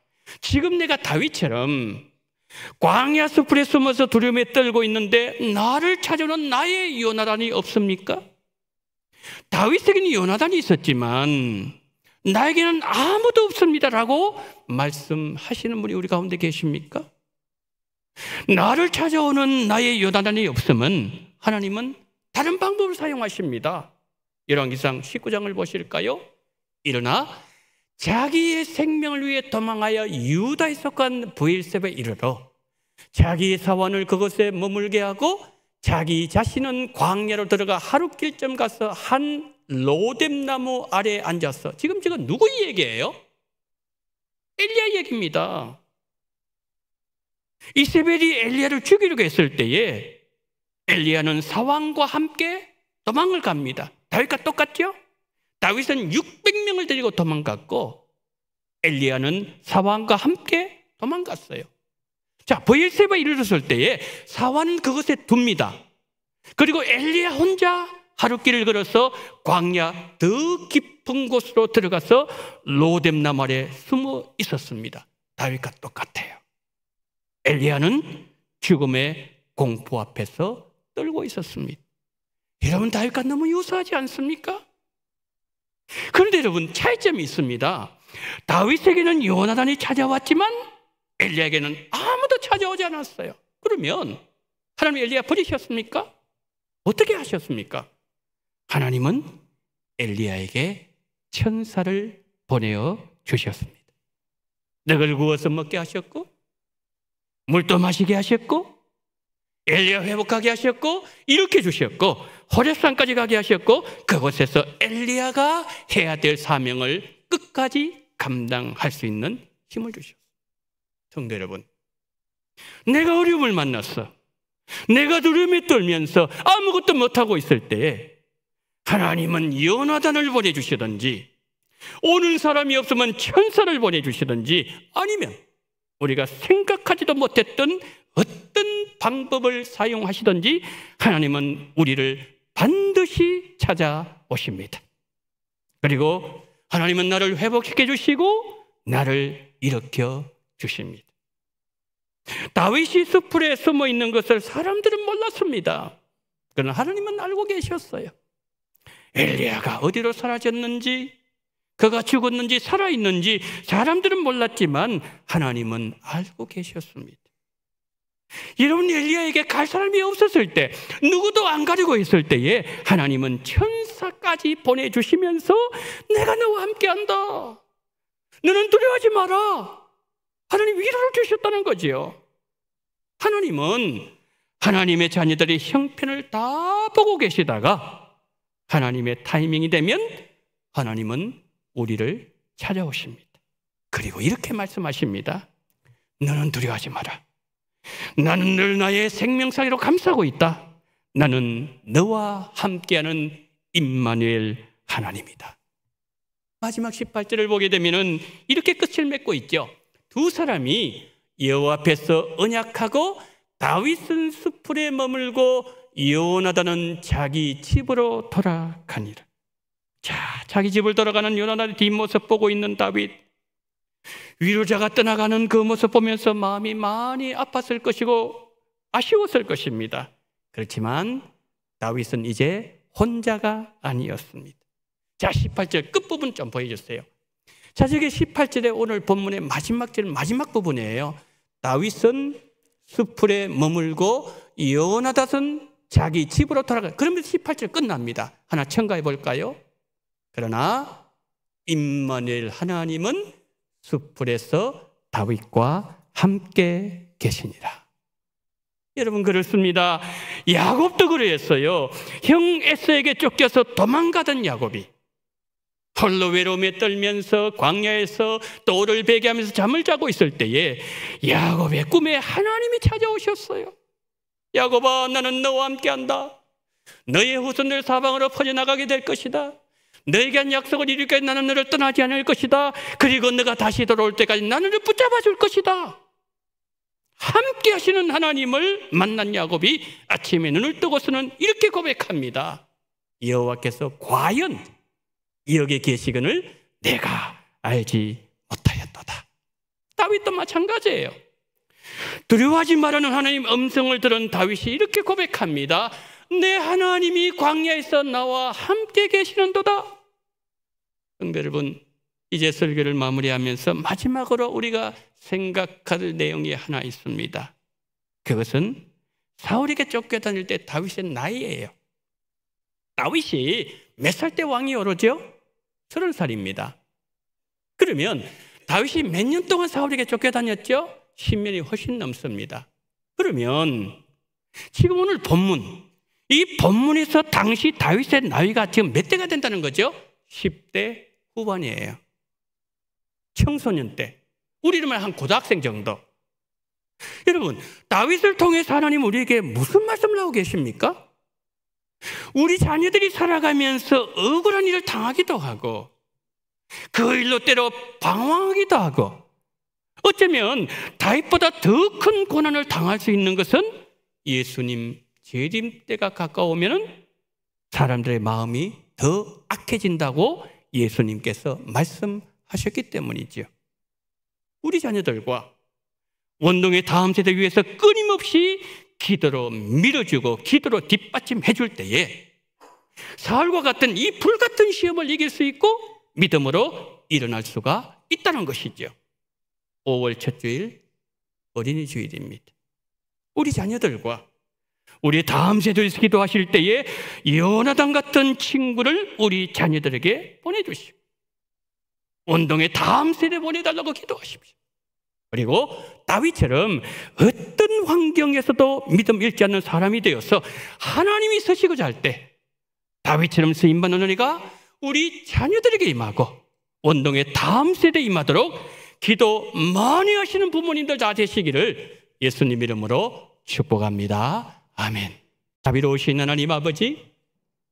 지금 내가 다윗처럼 광야 숲풀에 숨어서 두려움에 떨고 있는데 나를 찾아오는 나의 요나단이 없습니까? 다윗에게는 요나단이 있었지만 나에게는 아무도 없습니다라고 말씀하시는 분이 우리 가운데 계십니까? 나를 찾아오는 나의 요나단이 없으면 하나님은 다른 방법을 사용하십니다. 열왕기상 19장을 보실까요? 일어나 자기의 생명을 위해 도망하여 유다에 속한 브엘세바에 이르러 자기의 사원을 그곳에 머물게 하고 자기 자신은 광야로 들어가 하룻길쯤 가서 한 로뎀나무 아래에 앉았어. 지금 누구 얘기예요? 엘리야 얘기입니다. 이세벨이 엘리야를 죽이려고 했을 때에 엘리야는 사왕과 함께 도망을 갑니다. 다윗과 똑같죠? 다윗은 600명을 데리고 도망갔고 엘리야는 사왕과 함께 도망갔어요. 자, 브엘세바에 이르렀을 때에 사환은 그것에 둡니다. 그리고 엘리야 혼자 하룻길을 걸어서 광야 더 깊은 곳으로 들어가서 로뎀나무 아래 숨어 있었습니다. 다윗과 똑같아요. 엘리야는 죽음의 공포 앞에서 떨고 있었습니다. 여러분, 다윗과 너무 유사하지 않습니까? 그런데 여러분, 차이점이 있습니다. 다윗에게는 요나단이 찾아왔지만 엘리야에게는 아무도 찾아오지 않았어요. 그러면 하나님 엘리야 버리셨습니까? 어떻게 하셨습니까? 하나님은 엘리야에게 천사를 보내어 주셨습니다. 떡을 구워서 먹게 하셨고 물도 마시게 하셨고 엘리야 회복하게 하셨고 일으켜 주셨고 호렙산까지 가게 하셨고 그곳에서 엘리야가 해야 될 사명을 끝까지 감당할 수 있는 힘을 주셨어요. 성도 여러분, 내가 어려움을 만났어. 내가 두려움에 떨면서 아무것도 못하고 있을 때에 하나님은 요나단을 보내주시든지 오는 사람이 없으면 천사를 보내주시든지 아니면 우리가 생각하지도 못했던 어떤 방법을 사용하시든지 하나님은 우리를 반드시 찾아오십니다. 그리고 하나님은 나를 회복시켜 주시고 나를 일으켜 주십니다. 다윗이 숲풀에 숨어 있는 것을 사람들은 몰랐습니다. 그러나 하나님은 알고 계셨어요. 엘리야가 어디로 사라졌는지, 그가 죽었는지 살아있는지 사람들은 몰랐지만 하나님은 알고 계셨습니다. 여러분, 엘리야에게 갈 사람이 없었을 때, 누구도 안 가리고 있을 때에 하나님은 천사까지 보내주시면서 내가 너와 함께한다. 너는 두려워하지 마라. 하나님 위로를 주셨다는 거지요. 하나님은 하나님의 자녀들의 형편을 다 보고 계시다가 하나님의 타이밍이 되면 하나님은 우리를 찾아오십니다. 그리고 이렇게 말씀하십니다. 너는 두려워하지 마라. 나는 늘 나의 생명사위로 감싸고 있다. 나는 너와 함께하는 임마누엘 하나님이다. 마지막 18절을 보게 되면 이렇게 끝을 맺고 있죠. 두 사람이 여호와 앞에서 언약하고 다윗은 숲풀에 머물고 요나단은 자기 집으로 돌아가니라. 자, 자기 집을 돌아가는 요나단의 뒷모습 보고 있는 다윗, 위로자가 떠나가는 그 모습 보면서 마음이 많이 아팠을 것이고 아쉬웠을 것입니다. 그렇지만 다윗은 이제 혼자가 아니었습니다. 자, 18절 끝부분 좀 보여주세요. 자, 저게 18절의 오늘 본문의 마지막 부분이에요. 다윗은 숲풀에 머물고 요나단은 자기 집으로 돌아가. 그러면 18절 끝납니다. 하나 첨가해 볼까요? 그러나 임마누엘 하나님은 숲풀에서 다윗과 함께 계시니라. 여러분, 그렇습니다. 야곱도 그랬어요. 형 에서에게 쫓겨서 도망가던 야곱이 홀로 외로움에 떨면서 광야에서 또를 베개하면서 잠을 자고 있을 때에 야곱의 꿈에 하나님이 찾아오셨어요. 야곱아, 나는 너와 함께한다. 너의 후손들 사방으로 퍼져나가게 될 것이다. 너에게 한 약속을 이룰 때까지 나는 너를 떠나지 않을 것이다. 그리고 너가 다시 돌아올 때까지 나는 너를 붙잡아 줄 것이다. 함께 하시는 하나님을 만난 야곱이 아침에 눈을 뜨고서는 이렇게 고백합니다. 여호와께서 과연 여기 계시거늘 내가 알지 못하였도다. 다윗도 마찬가지예요. 두려워하지 말라는 하나님 음성을 들은 다윗이 이렇게 고백합니다. 내 하나님이 광야에서 나와 함께 계시는도다. 성도 여러분, 이제 설교를 마무리하면서 마지막으로 우리가 생각할 내용이 하나 있습니다. 그것은 사울에게 쫓겨다닐 때 다윗의 나이예요. 다윗이 몇 살 때 왕이 오르죠? 30살입니다. 그러면 다윗이 몇 년 동안 사울에게 쫓겨다녔죠? 10년이 훨씬 넘습니다. 그러면 지금 오늘 본문, 이 본문에서 당시 다윗의 나이가 지금 몇 대가 된다는 거죠? 10대 후반이에요. 청소년 때. 우리로 말하면 한 고등학생 정도. 여러분, 다윗을 통해서 하나님 우리에게 무슨 말씀을 하고 계십니까? 우리 자녀들이 살아가면서 억울한 일을 당하기도 하고 그 일로 때로 방황하기도 하고 어쩌면 다윗보다 더 큰 고난을 당할 수 있는 것은 예수님 재림 때가 가까우면 사람들의 마음이 더 악해진다고 예수님께서 말씀하셨기 때문이죠. 우리 자녀들과 원동의 다음 세대 위해서 끊임없이 기도로 밀어주고 기도로 뒷받침해 줄 때에 사울과 같은 이 불같은 시험을 이길 수 있고 믿음으로 일어날 수가 있다는 것이죠. 5월 첫 주일 어린이 주일입니다. 우리 자녀들과 우리 다음 세대에서 기도하실 때에 요나단 같은 친구를 우리 자녀들에게 보내주시고 원동의 다음 세대 보내달라고 기도하십시오. 그리고 다윗처럼 어떤 환경에서도 믿음 잃지 않는 사람이 되어서 하나님이 서시고자 할 때 다윗처럼 쓰임받는 은혜가 우리 자녀들에게 임하고 원동의 다음 세대에 임하도록 기도 많이 하시는 부모님들 다 되시기를 예수님 이름으로 축복합니다. 아멘. 자비로우신 하나님 아버지,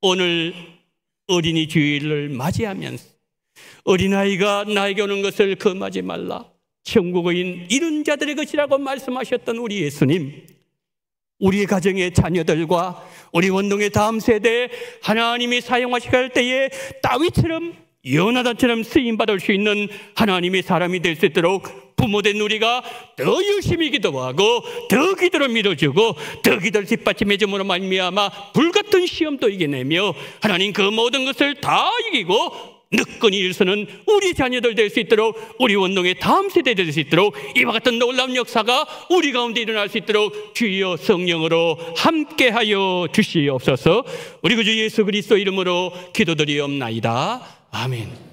오늘 어린이 주일을 맞이하면서 어린아이가 나에게 오는 것을 금하지 말라. 천국의 이른 자들의 것이라고 말씀하셨던 우리 예수님, 우리 가정의 자녀들과 우리 원동의 다음 세대에 하나님이 사용하시게 할 때에 다윗처럼 요나단처럼 쓰임받을 수 있는 하나님의 사람이 될 수 있도록 부모된 우리가 더 열심히 기도하고 더 기도를 밀어주고 더 기도를 뒷받침해 줌으로 말미암아 불같은 시험도 이겨내며 하나님 그 모든 것을 다 이기고 늦건이 일서는 우리 자녀들 될 수 있도록 우리 원동의 다음 세대 될 수 있도록 이와 같은 놀라운 역사가 우리 가운데 일어날 수 있도록 주여 성령으로 함께하여 주시옵소서. 우리 구주 예수 그리스도 이름으로 기도드리옵나이다. 아멘.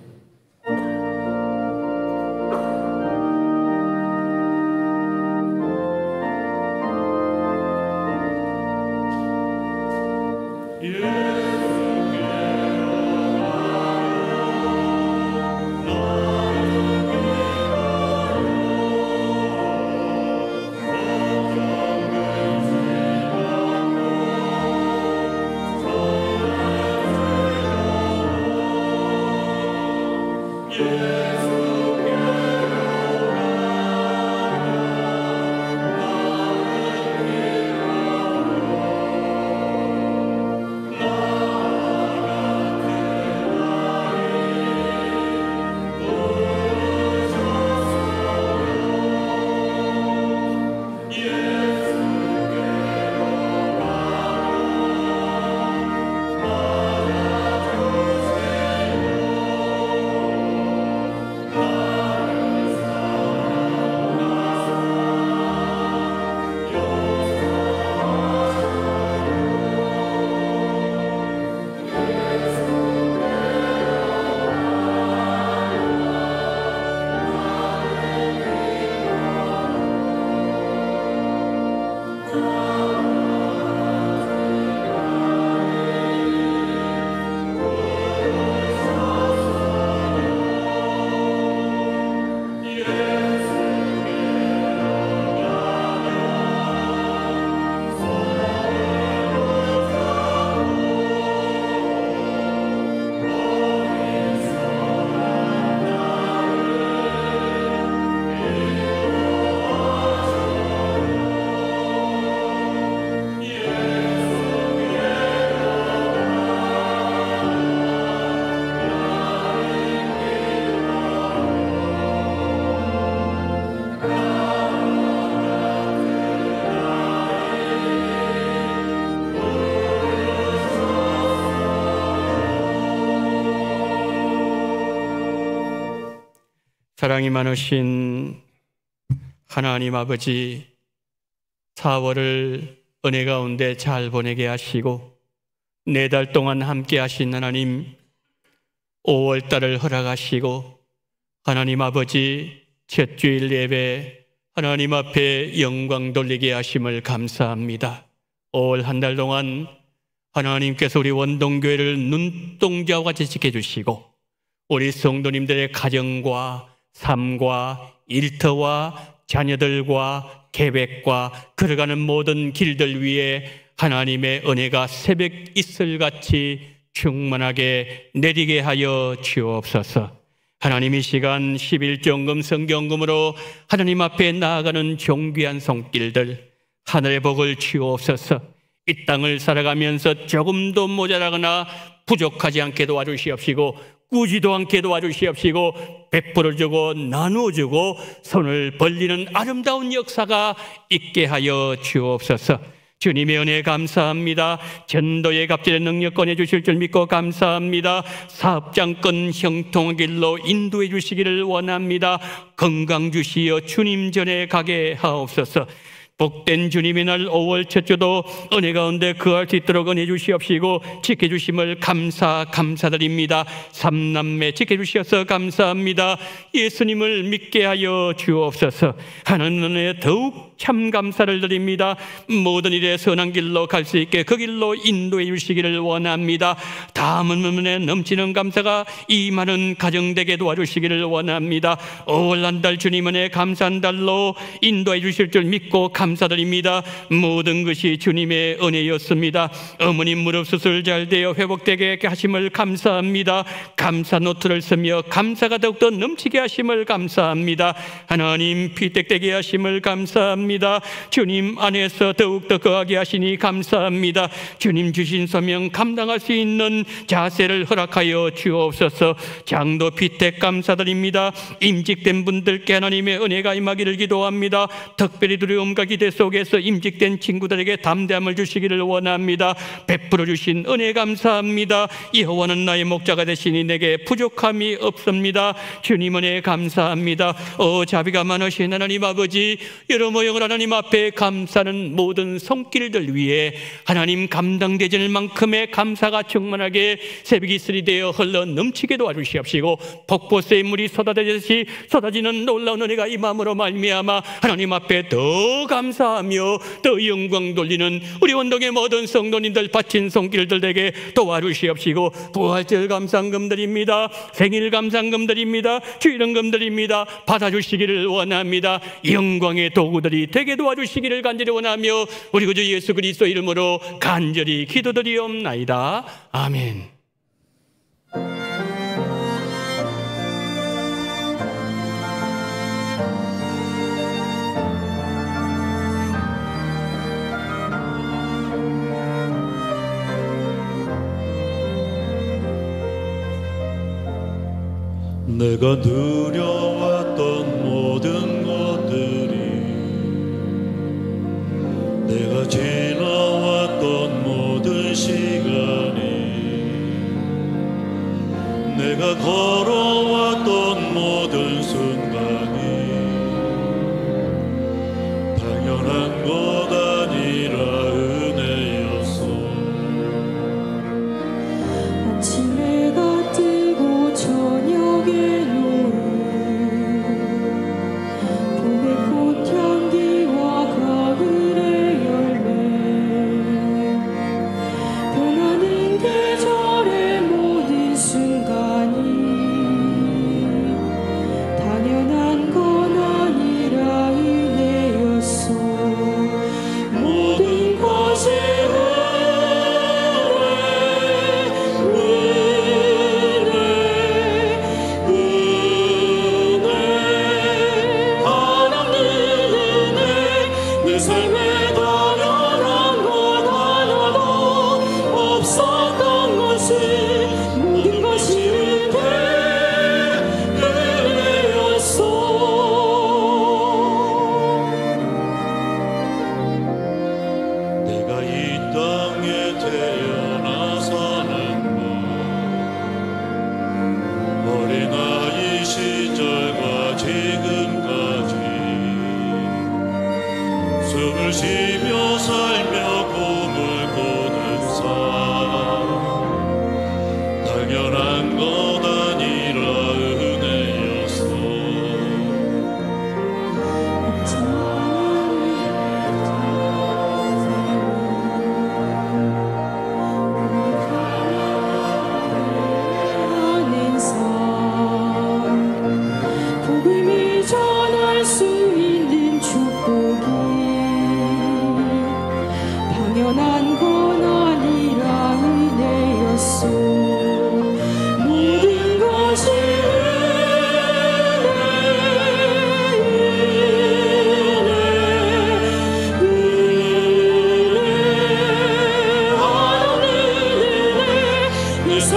사랑이 많으신 하나님 아버지, 4월을 은혜 가운데 잘 보내게 하시고 4달 동안 함께 하신 하나님, 5월달을 허락하시고 하나님 아버지 첫 주일 예배 하나님 앞에 영광 돌리게 하심을 감사합니다. 5월 한 달 동안 하나님께서 우리 원동교회를 눈동자와 같이 지켜주시고 우리 성도님들의 가정과 삶과 일터와 자녀들과 계획과 걸어가는 모든 길들 위에 하나님의 은혜가 새벽 이슬같이 충만하게 내리게 하여 주옵소서. 하나님, 이 시간 11정금 성경금으로 하나님 앞에 나아가는 존귀한 손길들 하늘의 복을 주옵소서. 이 땅을 살아가면서 조금도 모자라거나 부족하지 않게 도와주시옵시고 꾸지도 않게 도와주시옵시고 베풀어주고 나누어주고 손을 벌리는 아름다운 역사가 있게 하여 주옵소서. 주님의 은혜 감사합니다. 전도의 갑절의 능력 꺼내주실 줄 믿고 감사합니다. 사업장권 형통의 길로 인도해 주시기를 원합니다. 건강 주시어 주님 전에 가게 하옵소서. 복된 주님의 날 5월 첫 주도 은혜 가운데 거할 수 있도록 은혜 주시옵시고 지켜주심을 감사드립니다. 삼남매 지켜주셔서 감사합니다. 예수님을 믿게 하여 주옵소서. 하나님 은혜 더욱 참 감사를 드립니다. 모든 일에 선한 길로 갈 수 있게 그 길로 인도해 주시기를 원합니다. 다음은 은혜 넘치는 감사가 이 많은 가정되게 도와주시기를 원합니다. 5월 한 달 주님 은혜 감사한 달로 인도해 주실 줄 믿고 감사드립니다. 모든 것이 주님의 은혜였습니다. 어머님 무릎 수술 잘 되어 회복되게 하심을 감사합니다. 감사 노트를 쓰며 감사가 더욱더 넘치게 하심을 감사합니다. 하나님 피택되게 하심을 감사합니다. 주님 안에서 더욱더 거하게 하시니 감사합니다. 주님 주신 소명 감당할 수 있는 자세를 허락하여 주옵소서. 장도 피택 감사드립니다. 임직된 분들께 하나님의 은혜가 임하기를 기도합니다. 특별히 두려움과 기대 속에서 임직된 친구들에게 담대함을 주시기를 원합니다. 베풀어 주신 은혜 감사합니다. 여호와는 나의 목자가 되시니 내게 부족함이 없습니다. 주님 은혜 감사합니다. 자비가 많으신 하나님 아버지, 여러 모형을 하나님 앞에 감사하는 모든 손길들 위에 하나님 감당되지 않을 만큼의 감사가 충만하게 새벽 이슬이 되어 흘러 넘치게 도와주시옵시고 폭포수의 물이 쏟아지듯이 쏟아지는 놀라운 은혜가 이 마음으로 말미암아 하나님 앞에 더 감사하며 더 영광 돌리는 우리 원동의 모든 성도님들 바친 손길들에게 도와주시옵시고 부활절 감상금 드립니다. 생일 감상금 드립니다. 주일헌금 드립니다. 받아주시기를 원합니다. 영광의 도구들이 되게 도와주시기를 간절히 원하며 우리 구주 예수 그리스도 이름으로 간절히 기도드리옵나이다. 아멘. 내가 누려왔던 모든 것들이, 내가 지나왔던 모든 시간이, 내가 걸어왔던 모든 순간이 당연한 것 아니라 은혜였어. 아침에 뜨고 저녁에 노을, 봄의 꽃향기와 가을의 열매, 변하는 계절의 모든 순간이 당연한 건 아니라 은혜였어. 모든 것이 은혜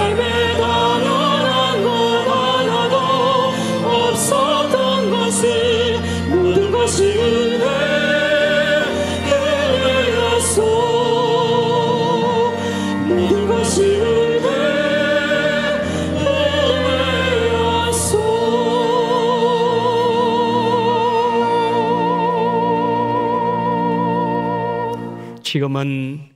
삶에 당연한 것 하나도 없었던 것을 모든 것이 은혜였소. 모든 것이 은혜였소. 지금은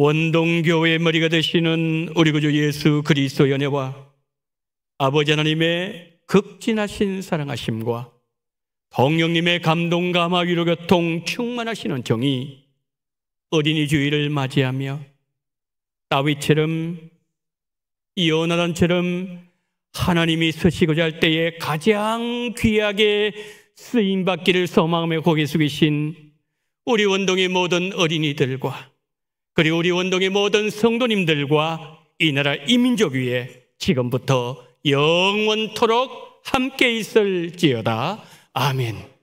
원동교회의 머리가 되시는 우리 구주 예수 그리스도의 은혜와 아버지 하나님의 극진하신 사랑하심과 성령님의 감동, 감화, 위로, 교통 충만하시는 정이 어린이 주일을 맞이하며 다윗처럼 요나단처럼 하나님이 쓰시고자 할 때에 가장 귀하게 쓰임받기를 소망하며 고개 숙이신 우리 원동의 모든 어린이들과 그리고 우리 원동의 모든 성도님들과 이 나라 이민족 위에 지금부터 영원토록 함께 있을지어다. 아멘.